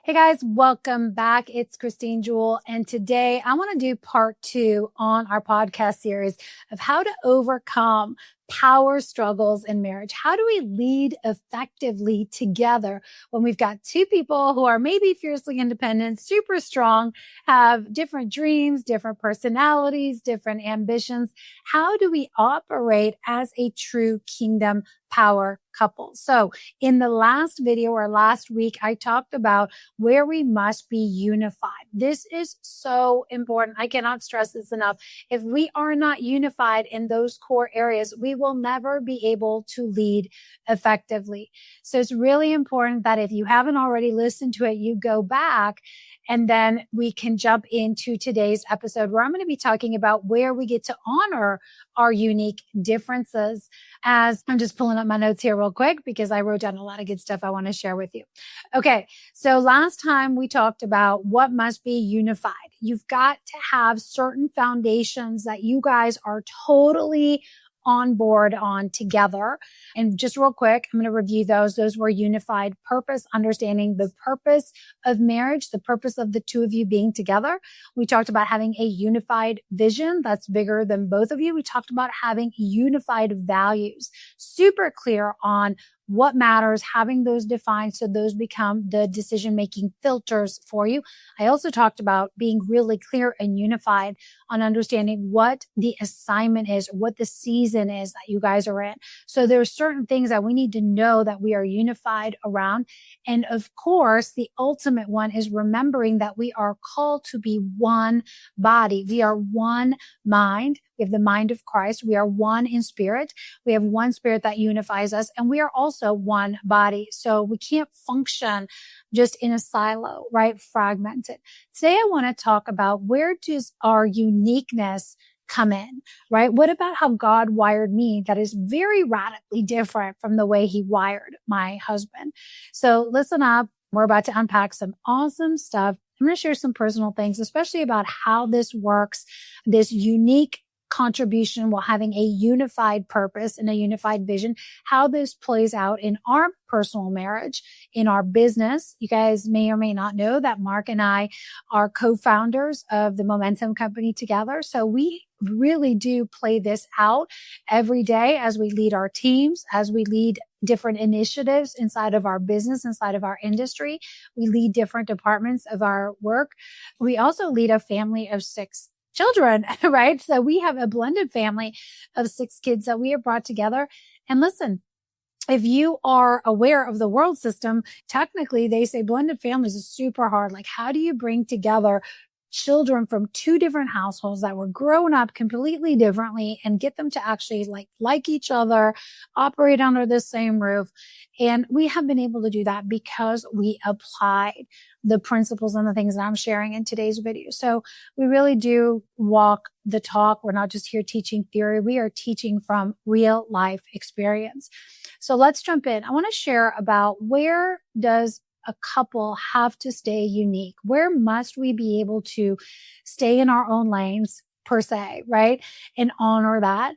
Hey guys, welcome back. It's Christine Jewell. And today I want to do part 2 on our podcast series of how to overcome power struggles in marriage. How do we lead effectively together when we've got two people who are maybe fiercely independent, super strong, have different dreams, different personalities, different ambitions? How do we operate as a true kingdom power couple? So in the last video or last week, I talked about where we must be unified. This is so important. I cannot stress this enough. If we are not unified in those core areas, we will never be able to lead effectively. So it's really important that if you haven't already listened to it, you go back and then we can jump into today's episode where I'm going to be talking about where we get to honor our unique differences. As I'm just pulling up my notes here real quick because I wrote down a lot of good stuff I want to share with you. Okay. So last time we talked about what must be unified. You've got to have certain foundations that you guys are totally on board on together. And just real quick, I'm going to review those. Those were unified purpose, understanding the purpose of marriage, the purpose of the two of you being together. We talked about having a unified vision that's bigger than both of you. We talked about having unified values, super clear on what matters, having those defined so those become the decision-making filters for you. I also talked about being really clear and unified on understanding what the assignment is, what the season is that you guys are in. So there are certain things that we need to know that we are unified around. And of course, the ultimate one is remembering that we are called to be one body. We are one mind. We have the mind of Christ. We are one in spirit. We have one spirit that unifies us, and we are also one body. So we can't function just in a silo, right? Fragmented. Today, I want to talk about where does our uniqueness come in, right? What about how God wired me that is very radically different from the way he wired my husband? So listen up. We're about to unpack some awesome stuff. I'm going to share some personal things, especially about how this works, this unique contribution while having a unified purpose and a unified vision, how this plays out in our personal marriage, in our business. You guys may or may not know that Mark and I are co-founders of the Momentum Company together. So we really do play this out every day as we lead our teams, as we lead different initiatives inside of our business, inside of our industry. We lead different departments of our work. We also lead a family of 6 children, right? So we have a blended family of 6 kids that we have brought together. And listen, if you are aware of the world system, technically they say blended families is super hard. Like, how do you bring together children from 2 different households that were grown up completely differently and get them to actually like each other, operate under the same roof? And we have been able to do that because we applied the principles and the things that I'm sharing in today's video. So we really do walk the talk. We're not just here teaching theory. We are teaching from real life experience. So let's jump in. I want to share about where does a couple have to stay unique? Where must we be able to stay in our own lanes per se, right? And honor that.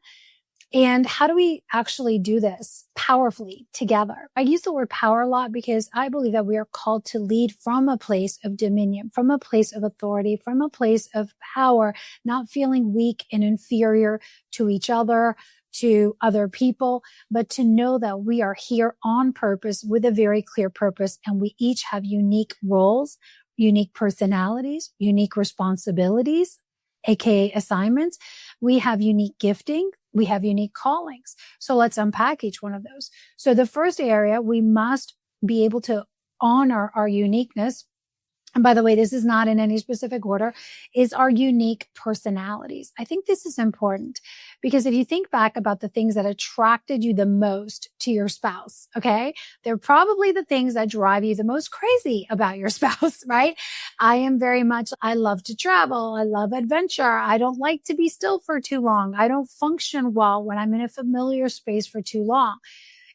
And how do we actually do this powerfully together? I use the word power a lot because I believe that we are called to lead from a place of dominion, from a place of authority, from a place of power, not feeling weak and inferior to each other, to other people, but to know that we are here on purpose with a very clear purpose. And we each have unique roles, unique personalities, unique responsibilities, aka assignments. We have unique gifting. We have unique callings. So let's unpack each one of those. So the first area, we must be able to honor our uniqueness. And by the way, this is not in any specific order, is our unique personalities. I think this is important because if you think back about the things that attracted you the most to your spouse, okay, they're probably the things that drive you the most crazy about your spouse, right? I love to travel. I love adventure. I don't like to be still for too long. I don't function well when I'm in a familiar space for too long.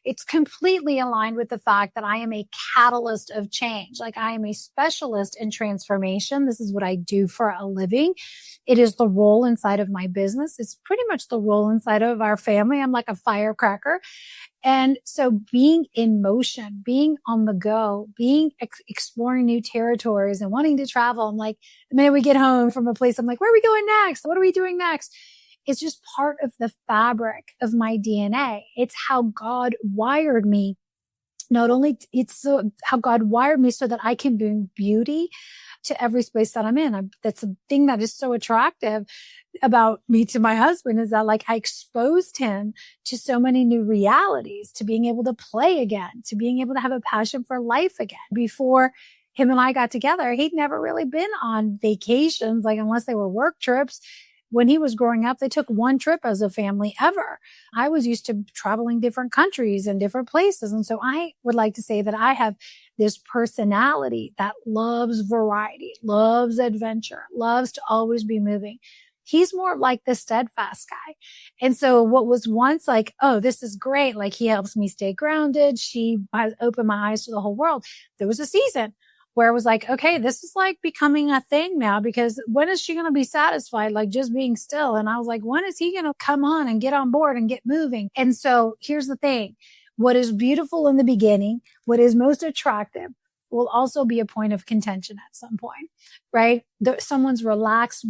It's completely aligned with the fact that I am a catalyst of change. Like, I am a specialist in transformation. This is what I do for a living. It is the role inside of my business. It's pretty much the role inside of our family. I'm like a firecracker. And so being in motion, being on the go, being exploring new territories and wanting to travel. I'm like, the minute we get home from a place, I'm like, where are we going next? What are we doing next? It's just part of the fabric of my DNA. It's how God wired me. Not only it's so how God wired me so that I can bring beauty to every space that I'm in. That's a thing that is so attractive about me to my husband, is that like I exposed him to so many new realities, to being able to play again, to being able to have a passion for life again. Before him and I got together, he'd never really been on vacations, like unless they were work trips. When he was growing up, they took one trip as a family ever. I was used to traveling different countries and different places. And so I would like to say that I have this personality that loves variety, loves adventure, loves to always be moving. He's more like the steadfast guy. And so what was once like, oh, this is great. Like he helps me stay grounded. She has opened my eyes to the whole world. There was a season where it was like, okay, this is like becoming a thing now, because when is she going to be satisfied? Like just being still. And I was like, when is he going to come on and get on board and get moving? And so here's the thing. What is beautiful in the beginning, what is most attractive, will also be a point of contention at some point, right? Someone's relaxed,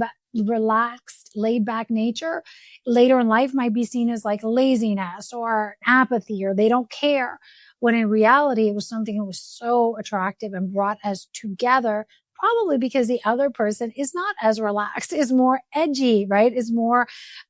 laid back nature later in life might be seen as like laziness or apathy, or they don't care. When in reality, it was something that was so attractive and brought us together, probably because the other person is not as relaxed, is more edgy, right?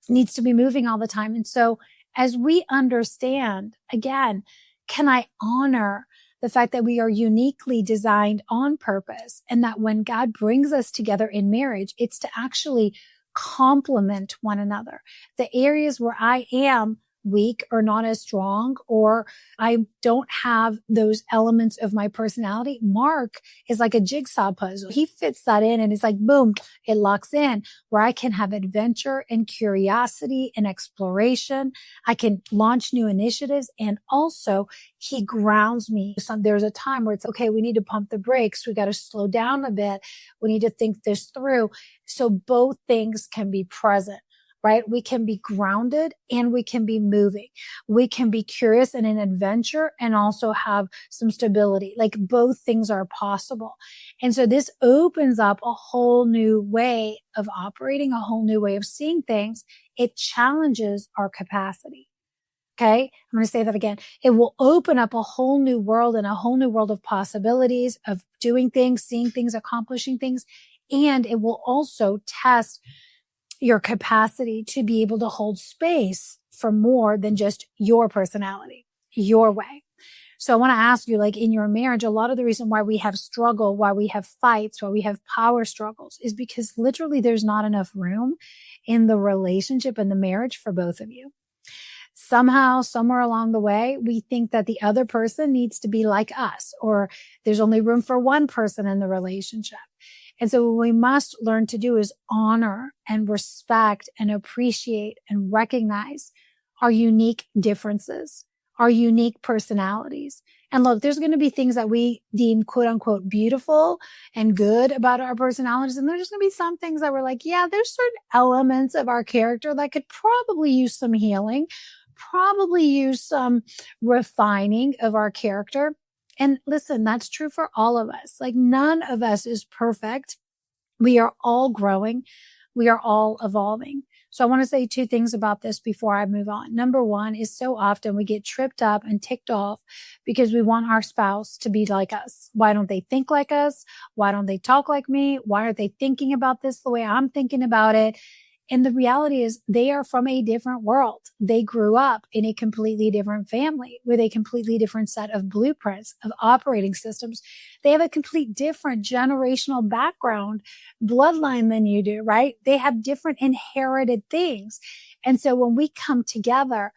Needs to be moving all the time. And so as we understand, again, can I honor the fact that we are uniquely designed on purpose, and that when God brings us together in marriage, it's to actually complement one another. The areas where I am weak or not as strong, or I don't have those elements of my personality, Mark is like a jigsaw puzzle. He fits that in and it's like, boom, it locks in, where I can have adventure and curiosity and exploration. I can launch new initiatives. And also he grounds me. So there's a time where it's okay, we need to pump the brakes. We got to slow down a bit. We need to think this through. So both things can be present. Right? We can be grounded and we can be moving. We can be curious and in adventure and also have some stability. Like both things are possible. And so this opens up a whole new way of operating, a whole new way of seeing things. It challenges our capacity. Okay. I'm going to say that again. It will open up a whole new world and a whole new world of possibilities of doing things, seeing things, accomplishing things. And it will also test your capacity to be able to hold space for more than just your personality, your way. So I want to ask you, like in your marriage, a lot of the reason why we have struggle, why we have fights, why we have power struggles is because literally there's not enough room in the relationship and the marriage for both of you. Somehow, somewhere along the way, we think that the other person needs to be like us, or there's only room for one person in the relationship. And so what we must learn to do is honor and respect and appreciate and recognize our unique differences, our unique personalities. And look, there's going to be things that we deem quote unquote beautiful and good about our personalities. And there's going to be some things that we're like, yeah, there's certain elements of our character that could probably use some healing, probably use some refining of our character. And listen, that's true for all of us. Like none of us is perfect. We are all growing. We are all evolving. So I want to say two things about this before I move on. Number one is so often we get tripped up and ticked off because we want our spouse to be like us. Why don't they think like us? Why don't they talk like me? Why are they thinking about this the way I'm thinking about it? And the reality is they are from a different world. They grew up in a completely different family with a completely different set of blueprints, of operating systems. They have a complete different generational background, bloodline than you do, right? They have different inherited things. And so when we come together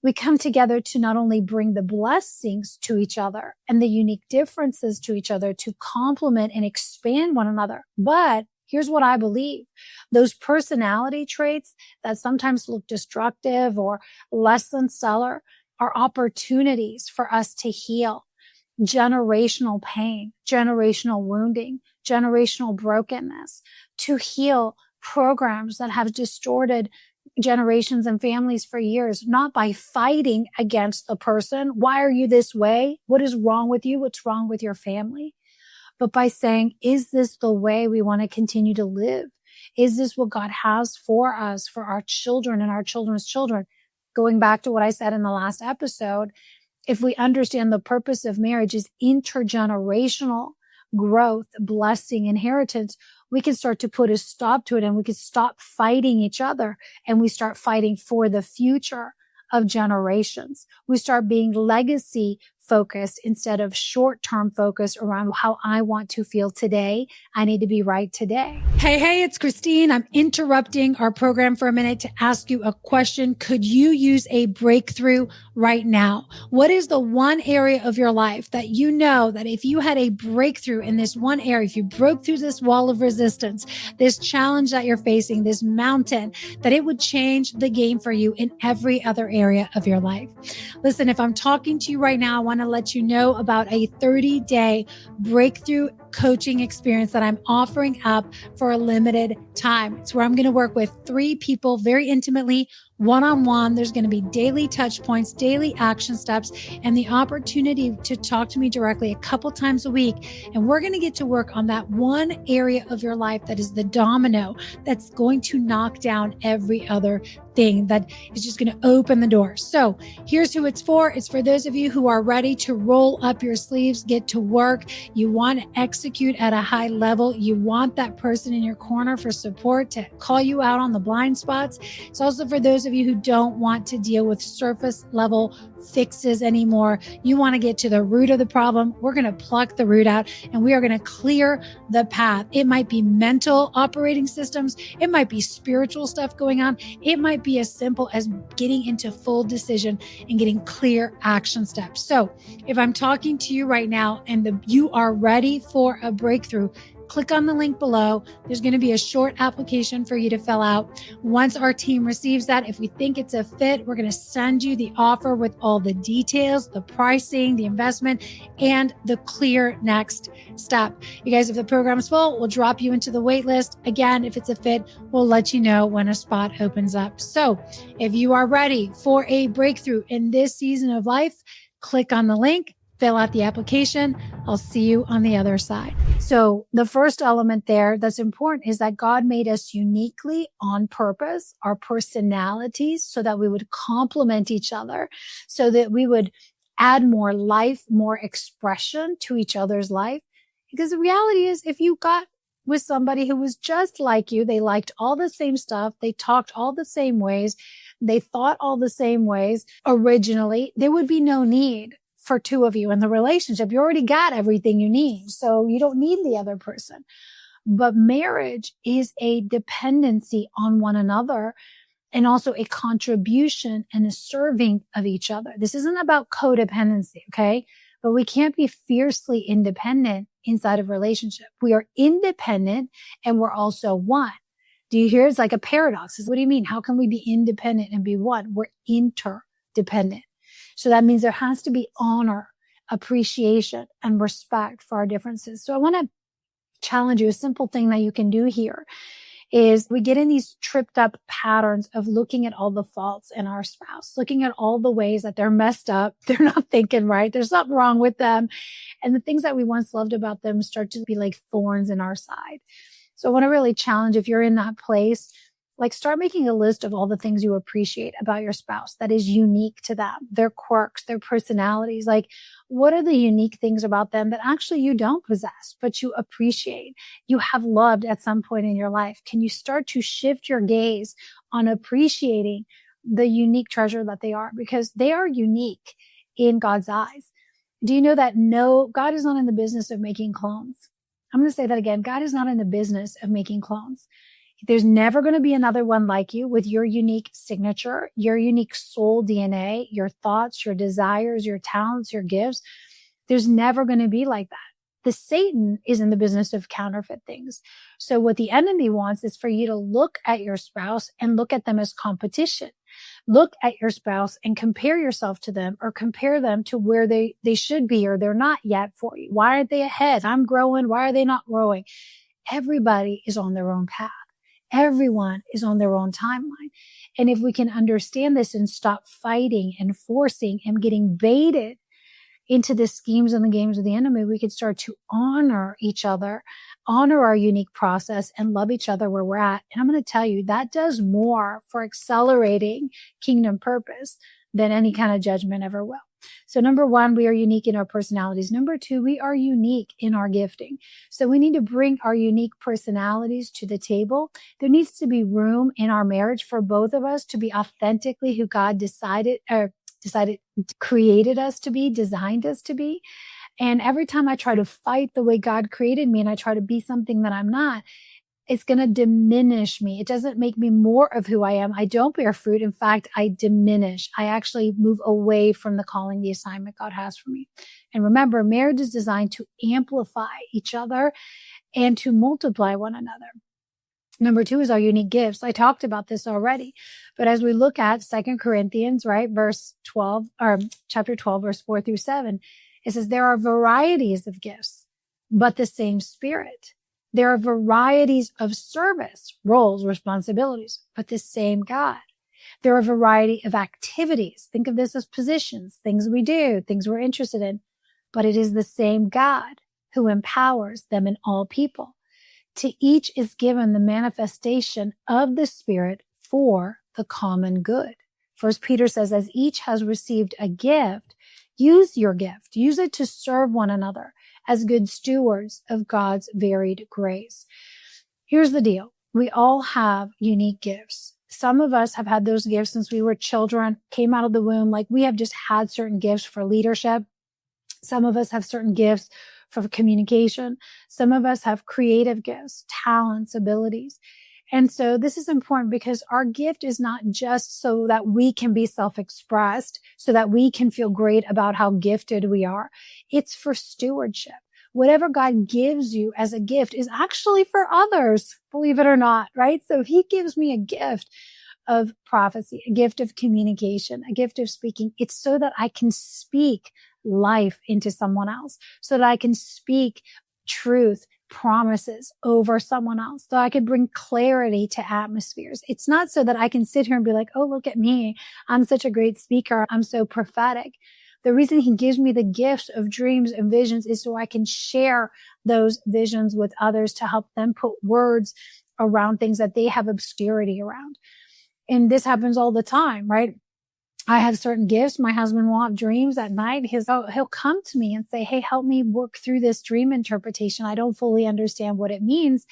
to not only bring the blessings to each other and the unique differences to each other to complement and expand one another, but here's what I believe. Those personality traits that sometimes look destructive or less than stellar are opportunities for us to heal generational pain, generational wounding, generational brokenness, to heal programs that have distorted generations and families for years, not by fighting against the person. Why are you this way? What is wrong with you? What's wrong with your family? But by saying, is this the way we want to continue to live? Is this what God has for us, for our children and our children's children? Going back to what I said in the last episode, if we understand the purpose of marriage is intergenerational growth, blessing, inheritance, we can start to put a stop to it, and we can stop fighting each other, and we start fighting for the future of generations. We start being legacy focused instead of short-term focused around how I want to feel today. I need to be right today. Hey, it's Christine. I'm interrupting our program for a minute to ask you a question. Could you use a breakthrough right now? What is the one area of your life that you know that if you had a breakthrough in this one area, if you broke through this wall of resistance, this challenge that you're facing, this mountain, that it would change the game for you in every other area of your life? Listen, if I'm talking to you right now, I want to let you know about a 30-day breakthrough coaching experience that I'm offering up for a limited time. It's where I'm going to work with 3 people very intimately, one-on-one. There's going to be daily touch points, daily action steps, and the opportunity to talk to me directly a couple times a week. And we're going to get to work on that one area of your life that is the domino that's going to knock down every other thing, that is just going to open the door. So here's who it's for. It's for those of you who are ready to roll up your sleeves, get to work. You want to execute at a high level. You want that person in your corner for support to call you out on the blind spots. It's also for those of you who don't want to deal with surface level fixes anymore. You want to get to the root of the problem. We're going to pluck the root out, and we are going to clear the path. It might be mental operating systems. It might be spiritual stuff going on. It might be as simple as getting into full decision and getting clear action steps. So if I'm talking to you right now and you are ready for a breakthrough, click on the link below. There's going to be a short application for you to fill out. Once our team receives that, if we think it's a fit, we're going to send you the offer with all the details, the pricing, the investment, and the clear next step. You guys, if the program is full, we'll drop you into the wait list. Again, if it's a fit, we'll let you know when a spot opens up. So if you are ready for a breakthrough in this season of life, click on the link, fill out the application. I'll see you on the other side. So the first element there that's important is that God made us uniquely on purpose, our personalities, so that we would complement each other, so that we would add more life, more expression to each other's life. Because the reality is, if you got with somebody who was just like you, they liked all the same stuff, they talked all the same ways, they thought all the same ways originally, there would be no need for 2 of you in the relationship. You already got everything you need, so you don't need the other person. But marriage is a dependency on one another, and also a contribution and a serving of each other. This isn't about codependency, okay? But we can't be fiercely independent inside of a relationship. We are independent and we're also one. Do you hear? It's like a paradox. What do you mean? How can we be independent and be one? We're interdependent. So that means there has to be honor, appreciation, and respect for our differences. So I want to challenge you. A simple thing that you can do here is we get in these tripped up patterns of looking at all the faults in our spouse, looking at all the ways that they're messed up. They're not thinking right. There's something wrong with them. And the things that we once loved about them start to be like thorns in our side. So I want to really challenge, if you're in that place, like start making a list of all the things you appreciate about your spouse that is unique to them, their quirks, their personalities. Like, what are the unique things about them that actually you don't possess, but you appreciate, you have loved at some point in your life? Can you start to shift your gaze on appreciating the unique treasure that they are? Because they are unique in God's eyes. Do you know that God is not in the business of making clones? I'm going to say that again. God is not in the business of making clones. There's never going to be another one like you with your unique signature, your unique soul DNA, your thoughts, your desires, your talents, your gifts. There's never going to be like that. The Satan is in the business of counterfeit things. So what the enemy wants is for you to look at your spouse and look at them as competition. Look at your spouse and compare yourself to them, or compare them to where they should be, or they're not yet for you. Why aren't they ahead? I'm growing. Why are they not growing? Everybody is on their own path. Everyone is on their own timeline. And if we can understand this and stop fighting and forcing and getting baited into the schemes and the games of the enemy, we could start to honor each other, honor our unique process, and love each other where we're at. And I'm going to tell you, that does more for accelerating kingdom purpose than any kind of judgment ever will. So number one, we are unique in our personalities. Number two, we are unique in our gifting. So we need to bring our unique personalities to the table. There needs to be room in our marriage for both of us to be authentically who God created us to be, designed us to be. And every time I try to fight the way God created me and I try to be something that I'm not, it's going to diminish me. It doesn't make me more of who I am. I don't bear fruit. In fact, I diminish. I actually move away from the calling, the assignment God has for me. And remember, marriage is designed to amplify each other and to multiply one another. Number two is our unique gifts. I talked about this already, but as we look at 2 Corinthians, right, chapter 12, verse 4-7, it says, there are varieties of gifts, but the same Spirit. There are varieties of service, roles, responsibilities, but the same God. There are a variety of activities. Think of this as positions, things we do, things we're interested in, but it is the same God who empowers them in all people. To each is given the manifestation of the Spirit for the common good. First Peter says, as each has received a gift, use your gift. Use it to serve one another as good stewards of God's varied grace. Here's the deal. We all have unique gifts. Some of us have had those gifts since we were children, came out of the womb. Like we have just had certain gifts for leadership. Some of us have certain gifts for communication. Some of us have creative gifts, talents, abilities. And so this is important because our gift is not just so that we can be self-expressed, so that we can feel great about how gifted we are. It's for stewardship. Whatever God gives you as a gift is actually for others, believe it or not, right? So if He gives me a gift of prophecy, a gift of communication, a gift of speaking, it's so that I can speak life into someone else, so that I can speak truth, promises over someone else, so I could bring clarity to atmospheres. It's not so that I can sit here and be like, oh, look at me. I'm such a great speaker. I'm so prophetic. The reason He gives me the gifts of dreams and visions is so I can share those visions with others to help them put words around things that they have obscurity around. And this happens all the time, right? I have certain gifts. My husband will have dreams at night. He'll come to me and say, hey, help me work through this dream interpretation. I don't fully understand what it means.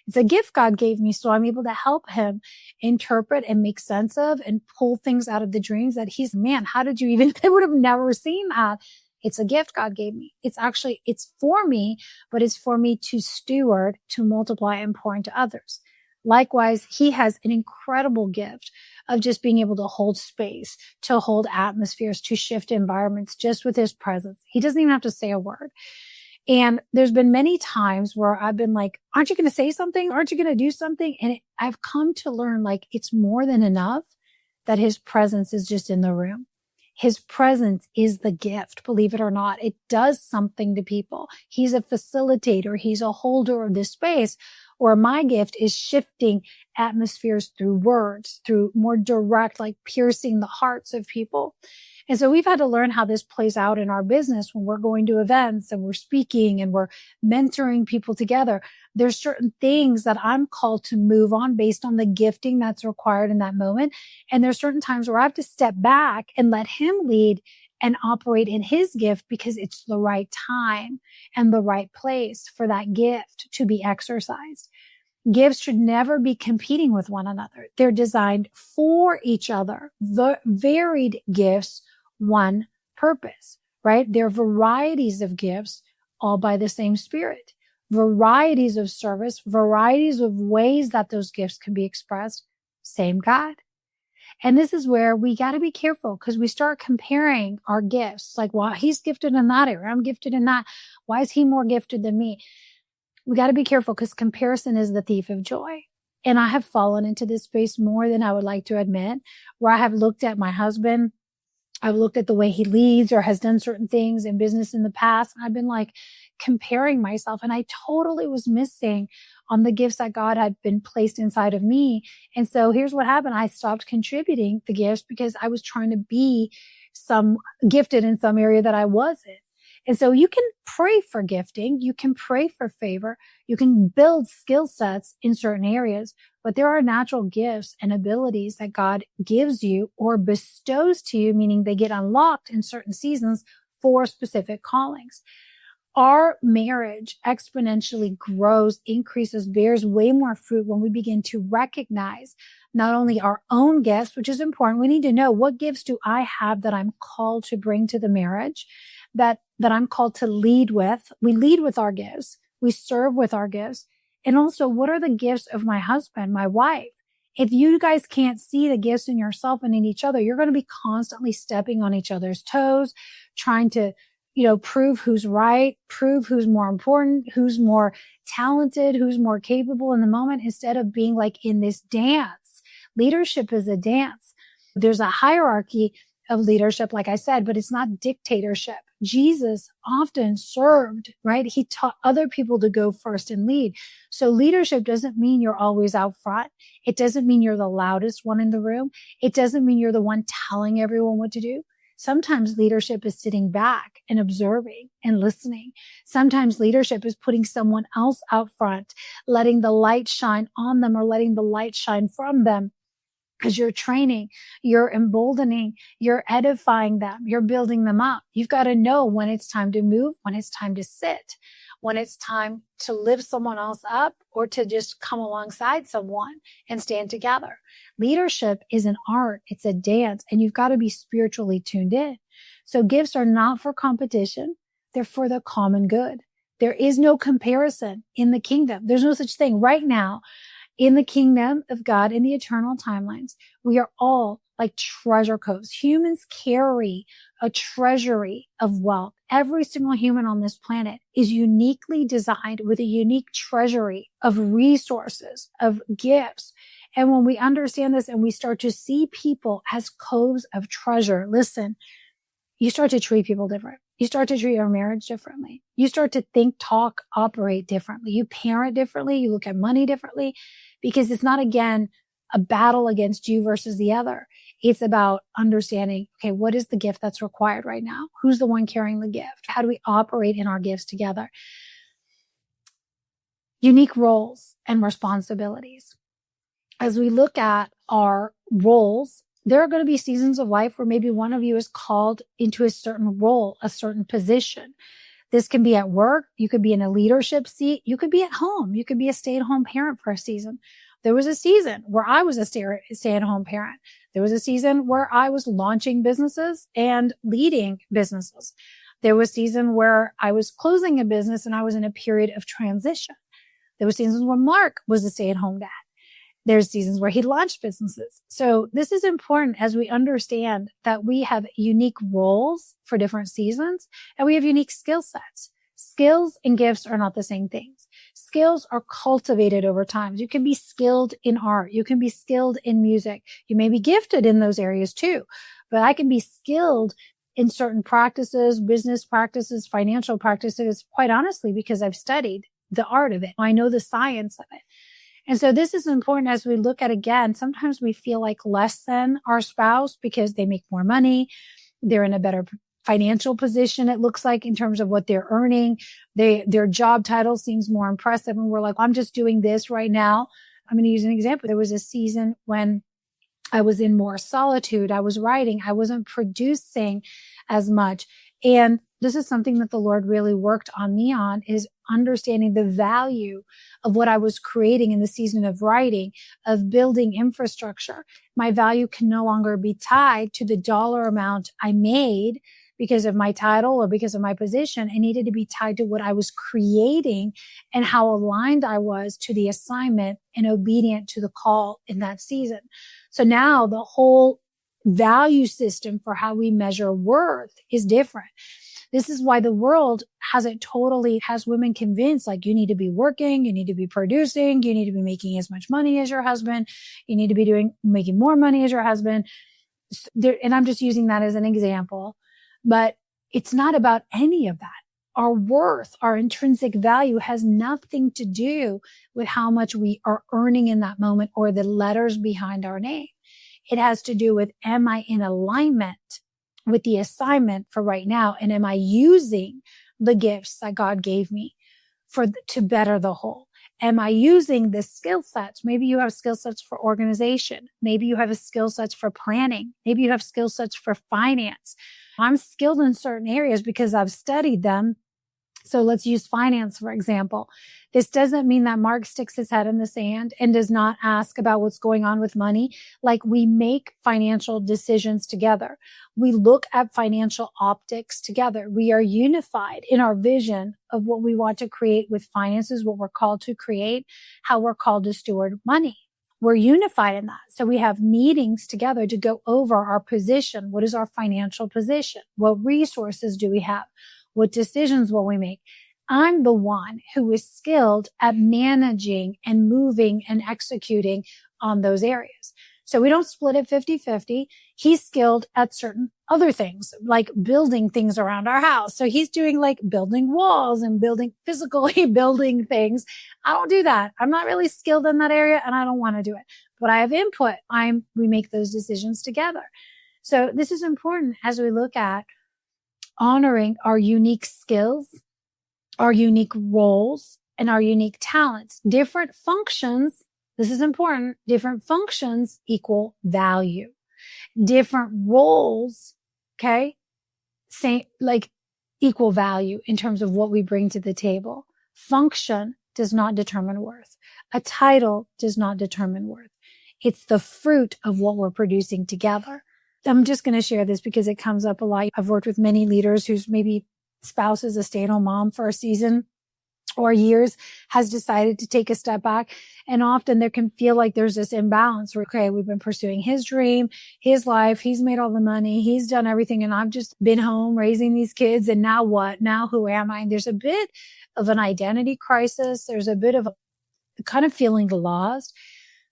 It's a gift God gave me. So I'm able to help him interpret and make sense of and pull things out of the dreams that man, how did you even, I would have never seen that. It's a gift God gave me. It's for me, but it's for me to steward, to multiply and pour into others. Likewise, He has an incredible gift of just being able to hold space, to hold atmospheres, to shift environments just with His presence. He doesn't even have to say a word. And there's been many times where I've been like, aren't you going to say something? Aren't you going to do something? And I've come to learn like it's more than enough that His presence is just in the room. His presence is the gift, believe it or not. It does something to people. He's a facilitator. He's a holder of this space. Or my gift is shifting atmospheres through words, through more direct, like piercing the hearts of people. And so we've had to learn how this plays out in our business when we're going to events and we're speaking and we're mentoring people together. There's certain things that I'm called to move on based on the gifting that's required in that moment. And there's certain times where I have to step back and let Him lead and operate in His gift because it's the right time and the right place for that gift to be exercised. Gifts should never be competing with one another. They're designed for each other. The varied gifts, one purpose, right? There are varieties of gifts, all by the same Spirit. Varieties of service, varieties of ways that those gifts can be expressed, same God. And this is where we got to be careful because we start comparing our gifts. Like, well, he's gifted in that area. I'm gifted in that. Why is he more gifted than me? We got to be careful because comparison is the thief of joy. And I have fallen into this space more than I would like to admit, where I have looked at my husband. I've looked at the way he leads or has done certain things in business in the past. And I've been like, comparing myself, and I totally was missing on the gifts that God had been placed inside of me. And so here's what happened. I stopped contributing the gifts because I was trying to be some gifted in some area that I wasn't. And so you can pray for gifting. You can pray for favor. You can build skill sets in certain areas, but there are natural gifts and abilities that God gives you or bestows to you, meaning they get unlocked in certain seasons for specific callings. Our marriage exponentially grows, increases, bears way more fruit when we begin to recognize not only our own gifts, which is important. We need to know, what gifts do I have that I'm called to bring to the marriage, that I'm called to lead with. We lead with our gifts. We serve with our gifts. And also, what are the gifts of my husband, my wife? If you guys can't see the gifts in yourself and in each other, you're going to be constantly stepping on each other's toes, trying to prove who's right, prove who's more important, who's more talented, who's more capable in the moment, instead of being like in this dance. Leadership is a dance. There's a hierarchy of leadership, like I said, but it's not dictatorship. Jesus often served, right? He taught other people to go first and lead. So leadership doesn't mean you're always out front. It doesn't mean you're the loudest one in the room. It doesn't mean you're the one telling everyone what to do. Sometimes leadership is sitting back and observing and listening. Sometimes leadership is putting someone else out front, letting the light shine on them or letting the light shine from them. Because you're training, you're emboldening, you're edifying them, you're building them up. You've got to know when it's time to move, when it's time to sit, when it's time to lift someone else up or to just come alongside someone and stand together. Leadership is an art. It's a dance, and you've got to be spiritually tuned in. So gifts are not for competition. They're for the common good. There is no comparison in the kingdom. There's no such thing right now. In the kingdom of God, in the eternal timelines, we are all like treasure coves. Humans carry a treasury of wealth. Every single human on this planet is uniquely designed with a unique treasury of resources, of gifts. And when we understand this and we start to see people as coves of treasure, listen, you start to treat people different. You start to treat your marriage differently. You start to think, talk, operate differently. You parent differently. You look at money differently, because it's not, again, a battle against you versus the other. It's about understanding, okay, what is the gift that's required right now? Who's the one carrying the gift? How do we operate in our gifts together? Unique roles and responsibilities. As we look at our roles, there are going to be seasons of life where maybe one of you is called into a certain role, a certain position. This can be at work. You could be in a leadership seat. You could be at home. You could be a stay-at-home parent for a season. There was a season where I was a stay-at-home parent. There was a season where I was launching businesses and leading businesses. There was a season where I was closing a business and I was in a period of transition. There were seasons where Mark was a stay-at-home dad. There's seasons where he launched businesses. So this is important as we understand that we have unique roles for different seasons and we have unique skill sets. Skills and gifts are not the same things. Skills are cultivated over time. You can be skilled in art. You can be skilled in music. You may be gifted in those areas too, but I can be skilled in certain practices, business practices, financial practices, quite honestly, because I've studied the art of it. I know the science of it. And so this is important as we look at, again, sometimes we feel like less than our spouse because they make more money. They're in a better financial position, it looks like, in terms of what they're earning. Their job title seems more impressive. And we're like, I'm just doing this right now. I'm going to use an example. There was a season when I was in more solitude. I was writing. I wasn't producing as much. And this is something that the Lord really worked on me on, is understanding the value of what I was creating in the season of writing, of building infrastructure. My value can no longer be tied to the dollar amount I made because of my title or because of my position. It needed to be tied to what I was creating and how aligned I was to the assignment and obedient to the call in that season. So now the whole value system for how we measure worth is different. This is why the world has women convinced, like, you need to be working, you need to be producing, you need to be making as much money as your husband, you need to be making more money as your husband. And I'm just using that as an example, but it's not about any of that. Our worth, our intrinsic value has nothing to do with how much we are earning in that moment or the letters behind our name. It has to do with, am I in alignment with the assignment for right now? And am I using the gifts that God gave me to better the whole? Am I using the skill sets? Maybe you have skill sets for organization. Maybe you have a skill sets for planning. Maybe you have skill sets for finance. I'm skilled in certain areas because I've studied them. So let's use finance, for example. This doesn't mean that Mark sticks his head in the sand and does not ask about what's going on with money. Like, we make financial decisions together. We look at financial optics together. We are unified in our vision of what we want to create with finances, what we're called to create, how we're called to steward money. We're unified in that. So we have meetings together to go over our position. What is our financial position? What resources do we have? What decisions will we make? I'm the one who is skilled at managing and moving and executing on those areas. So we don't split it 50-50. He's skilled at certain other things, like building things around our house. So he's doing like building walls and physically building things. I don't do that. I'm not really skilled in that area and I don't want to do it, but I have input. We make those decisions together. So this is important as we look at honoring our unique skills, our unique roles, and our unique talents. Different functions, this is important, different functions equal value. Different roles, okay, equal value in terms of what we bring to the table. Function does not determine worth. A title does not determine worth. It's the fruit of what we're producing together. I'm just going to share this because it comes up a lot. I've worked with many leaders whose maybe spouse is a stay-at-home mom for a season or years, has decided to take a step back. And often there can feel like there's this imbalance where, okay, we've been pursuing his dream, his life. He's made all the money. He's done everything. And I've just been home raising these kids. And now what? Now who am I? And there's a bit of an identity crisis. There's a bit of a kind of feeling lost.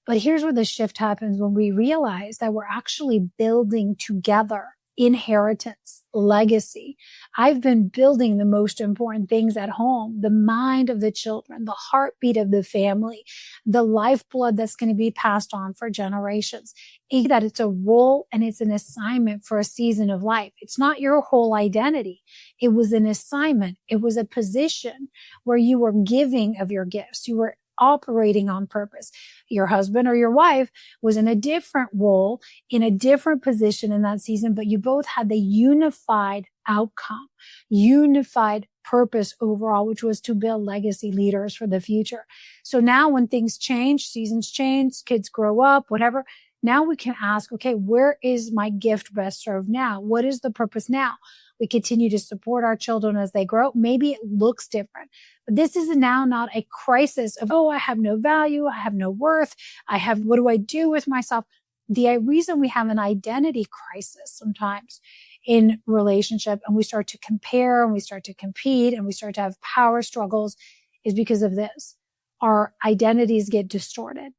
But here's where the shift happens when we realize that we're actually building together inheritance, legacy. I've been building the most important things at home, the mind of the children, the heartbeat of the family, the lifeblood that's going to be passed on for generations. That it's a role and it's an assignment for a season of life. It's not your whole identity. It was an assignment. It was a position where you were giving of your gifts. You were operating on purpose. Your husband or your wife was in a different role, in a different position in that season, but you both had the unified outcome, unified purpose overall, which was to build legacy leaders for the future. So now when things change, seasons change, kids grow up, whatever, now we can ask, okay, where is my gift best served now? What is the purpose now? We continue to support our children as they grow. Maybe it looks different, but this is now not a crisis of, oh, I have no value. I have no worth. What do I do with myself? The reason we have an identity crisis sometimes in relationship and we start to compare and we start to compete and we start to have power struggles is because of this. Our identities get distorted.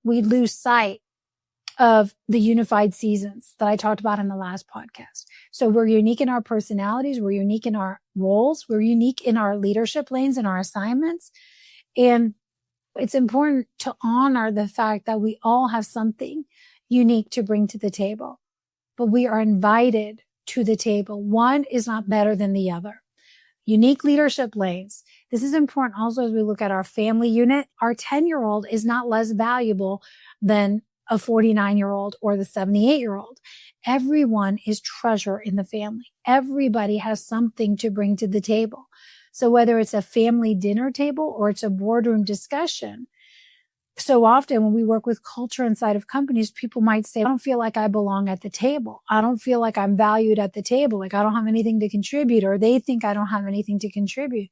We lose sight of the unified seasons that I talked about in the last podcast. So we're unique in our personalities. We're unique in our roles. We're unique in our leadership lanes and our assignments. And it's important to honor the fact that we all have something unique to bring to the table, but we are invited to the table. One is not better than the other. Unique leadership lanes. This is important also as we look at our family unit. Our 10-year-old is not less valuable than a 49-year-old or the 78-year-old. Everyone is treasure in the family. Everybody has something to bring to the table. So whether it's a family dinner table or it's a boardroom discussion, so often when we work with culture inside of companies, people might say, I don't feel like I belong at the table. I don't feel like I'm valued at the table. Like I don't have anything to contribute, or they think I don't have anything to contribute.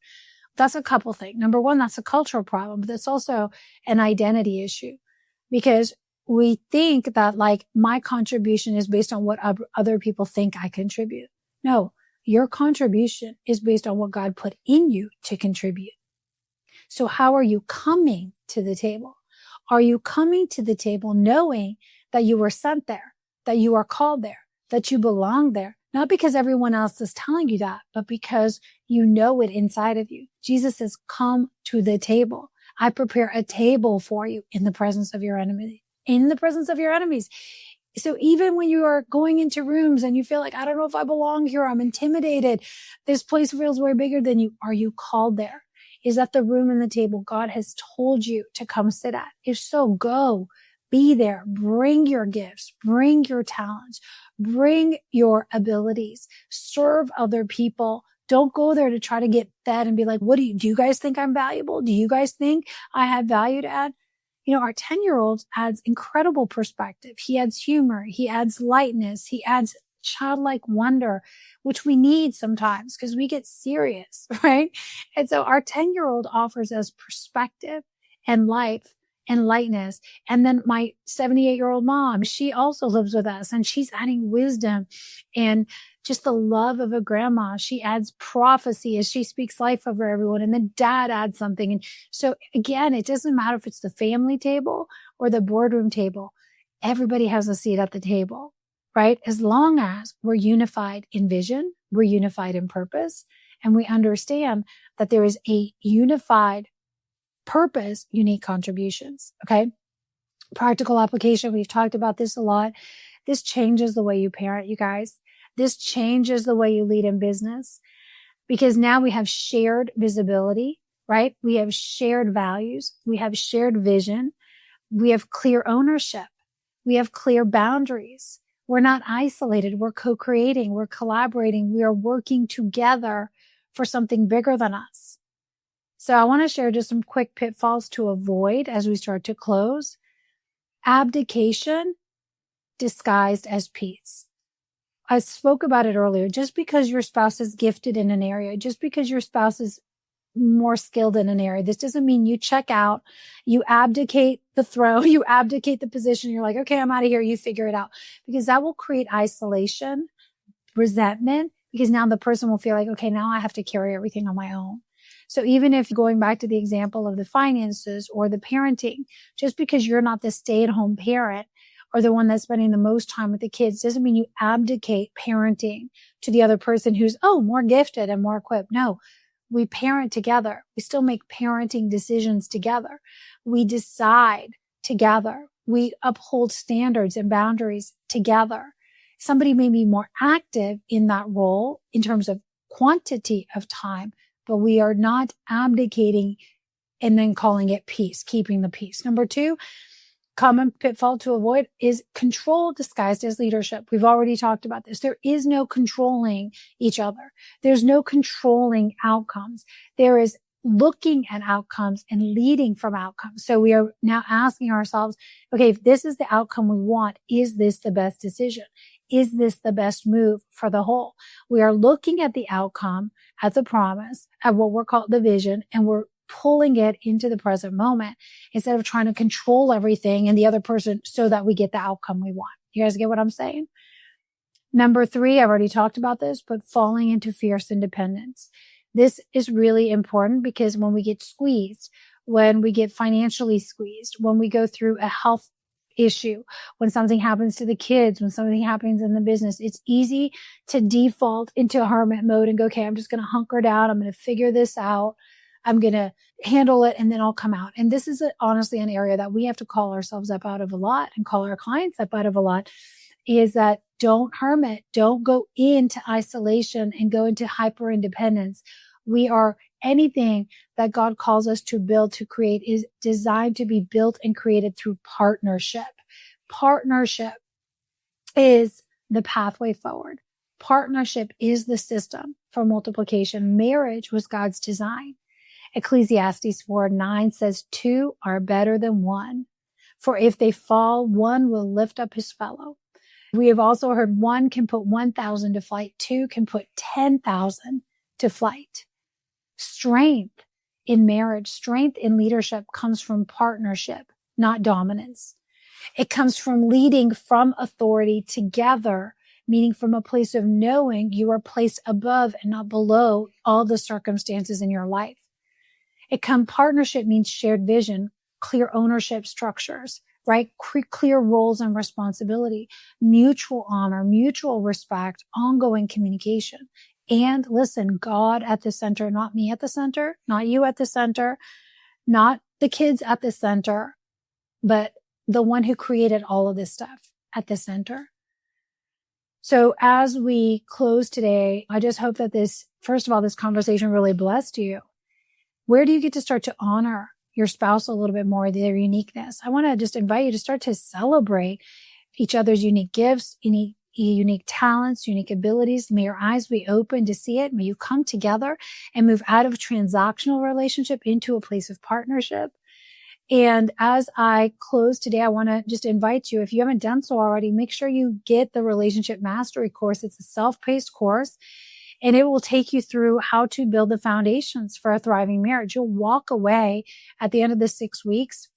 That's a couple things. Number one, that's a cultural problem, but that's also an identity issue because we think that like my contribution is based on what other people think I contribute. No, your contribution is based on what God put in you to contribute. So how are you coming to the table? Are you coming to the table knowing that you were sent there, that you are called there, that you belong there, Not because everyone else is telling you that, but because you know it inside of you. Jesus says, come to the table. I prepare a table for you in the presence of your enemy, in the presence of your enemies. So even when you are going into rooms and you feel like, I don't know if I belong here, I'm intimidated, this place feels way bigger than you, are you called there? Is that the room and the table God has told you to come sit at? If so, go, be there, bring your gifts, bring your talents, bring your abilities, serve other people. Don't go there to try to get fed and be like, do you guys think I'm valuable? Do you guys think I have value to add? You know, our 10-year-old adds incredible perspective. He adds humor. He adds lightness. He adds childlike wonder, which we need sometimes because we get serious, right? And so our 10-year-old offers us perspective and life and lightness. And then my 78-year-old mom, she also lives with us and she's adding wisdom and just the love of a grandma. She adds prophecy as she speaks life over everyone. And then dad adds something. And so again, it doesn't matter if it's the family table or the boardroom table. Everybody has a seat at the table, right? As long as we're unified in vision, we're unified in purpose, and we understand that there is a unified purpose, unique contributions. Okay. Practical application. We've talked about this a lot. This changes the way you parent, you guys. This changes the way you lead in business because now we have shared visibility, right? We have shared values. We have shared vision. We have clear ownership. We have clear boundaries. We're not isolated. We're co-creating. We're collaborating. We are working together for something bigger than us. So I want to share just some quick pitfalls to avoid as we start to close. Abdication disguised as peace. I spoke about it earlier. Just because your spouse is gifted in an area, just because your spouse is more skilled in an area, this doesn't mean you check out, you abdicate the throne, you abdicate the position. You're like, okay, I'm out of here. You figure it out, because that will create isolation, resentment, because now the person will feel like, okay, now I have to carry everything on my own. So even if going back to the example of the finances or the parenting, just because you're not the stay-at-home parent or the one that's spending the most time with the kids doesn't mean you abdicate parenting to the other person who's, more gifted and more equipped. No, we parent together. We still make parenting decisions together. We decide together. We uphold standards and boundaries together. Somebody may be more active in that role in terms of quantity of time, but we are not abdicating and then calling it peace, keeping the peace. Number 2, common pitfall to avoid is control disguised as leadership. We've already talked about this. There is no controlling each other. There's no controlling outcomes. There is looking at outcomes and leading from outcomes. So we are now asking ourselves, okay, if this is the outcome we want, is this the best decision? Is this the best move for the whole? We are looking at the outcome, at the promise, at what we're called the vision, and we're pulling it into the present moment instead of trying to control everything and the other person so that we get the outcome we want. You guys get what I'm saying? Number 3, I've already talked about this, but falling into fierce independence. This is really important because when we get squeezed, when we get financially squeezed, when we go through a health issue, when something happens to the kids, when something happens in the business, it's easy to default into hermit mode and go, okay, I'm just going to hunker down. I'm going to figure this out. I'm going to handle it and then I'll come out. And this is honestly an area that we have to call ourselves up out of a lot and call our clients up out of a lot, is that don't hermit, don't go into isolation and go into hyper independence. We are anything that God calls us to build, to create, is designed to be built and created through partnership. Partnership is the pathway forward. Partnership is the system for multiplication. Marriage was God's design. Ecclesiastes 4:9 says, 2 are better than 1. For if they fall, one will lift up his fellow. We have also heard 1 can put 1,000 to flight. 2 can put 10,000 to flight. Strength in marriage, strength in leadership comes from partnership, not dominance. It comes from leading from authority together, meaning from a place of knowing you are placed above and not below all the circumstances in your life. Partnership means shared vision, clear ownership structures, right? Clear roles and responsibility, mutual honor, mutual respect, ongoing communication. And listen, God at the center, not me at the center, not you at the center, not the kids at the center, but the one who created all of this stuff at the center. So as we close today, I just hope that first of all, this conversation really blessed you. Where do you get to start to honor your spouse a little bit more, their uniqueness? I want to just invite you to start to celebrate each other's unique gifts, unique talents, unique abilities. May your eyes be open to see it. May you come together and move out of transactional relationship into a place of partnership. And as I close today, I want to just invite you, if you haven't done so already, make sure you get the Relationship Mastery course. It's a self-paced course, and it will take you through how to build the foundations for a thriving marriage. You'll walk away at the end of the 6 weeks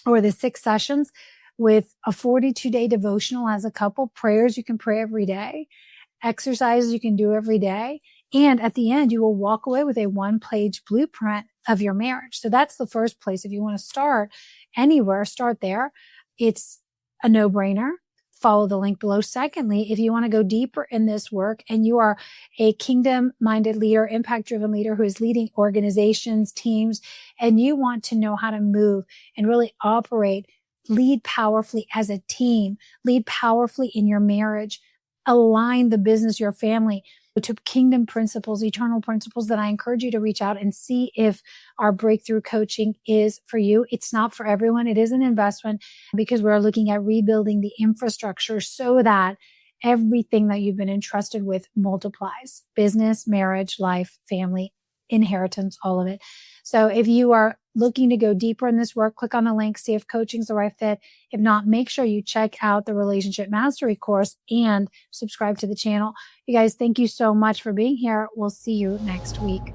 or the 6 sessions with a 42-day devotional as a couple, prayers you can pray every day, exercises you can do every day. And at the end, you will walk away with a 1-page blueprint of your marriage. So that's the first place. If you want to start anywhere, start there. It's a no-brainer. Follow the link below. Secondly, if you want to go deeper in this work and you are a kingdom-minded leader, impact-driven leader who is leading organizations, teams, and you want to know how to move and really operate, lead powerfully as a team, lead powerfully in your marriage, align the business, your family to kingdom principles, eternal principles, then I encourage you to reach out and see if our breakthrough coaching is for you. It's not for everyone. It is an investment because we're looking at rebuilding the infrastructure so that everything that you've been entrusted with multiplies: business, marriage, life, family, inheritance, all of it. So if you are looking to go deeper in this work, click on the link, see if coaching's the right fit. If not, make sure you check out the Relationship Mastery course and subscribe to the channel. You guys, thank you so much for being here. We'll see you next week.